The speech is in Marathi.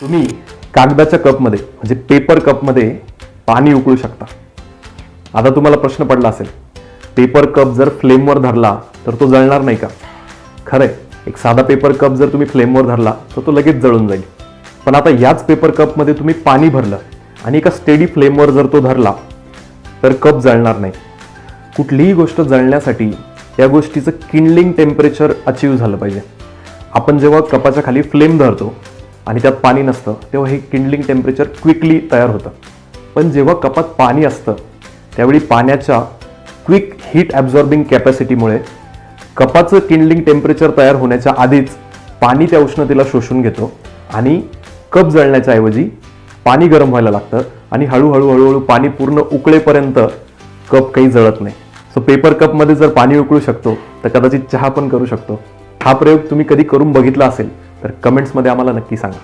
तुम्ही कागदाच्या कपमध्ये म्हणजे पेपर कपमध्ये पाणी उकळू शकता. आता तुम्हाला प्रश्न पडला असेल, पेपर कप जर फ्लेमवर धरला तर तो जळणार नाही का? खरंय, एक साधा पेपर कप जर तुम्ही फ्लेमवर धरला तर तो लगेच जळून जाईल. पण आता याच पेपर कपमध्ये तुम्ही पाणी भरलं आणि एका स्टेडी फ्लेमवर जर तो धरला तर कप जळणार नाही. कुठलीही गोष्ट जळण्यासाठी या गोष्टीचं किंडलिंग टेम्परेचर अचीव झालं पाहिजे. आपण जेव्हा कपाच्या खाली फ्लेम धरतो आणि त्यात पाणी नसतं तेव्हा हे किंडलिंग टेम्परेचर क्विकली तयार होतं. पण जेव्हा कपात पाणी असतं त्यावेळी पाण्याच्या क्विक हीट ॲब्झॉर्बिंग कॅपॅसिटीमुळे कपाचं किंडलिंग टेम्परेचर तयार होण्याच्या आधीच पाणी त्या उष्णतेला शोषून घेतो आणि कप जळण्याच्या ऐवजी पाणी गरम व्हायला लागतं आणि हळूहळू पाणी पूर्ण उकळेपर्यंत कप काही जळत नाही. सो पेपर कपमध्ये जर पाणी उकळू शकतो तर कदाचित चहा पण करू शकतो. हा प्रयोग तुम्ही कधी करून बघितला असेल तर कमेंट्समध्ये आम्हाला नक्की सांगा.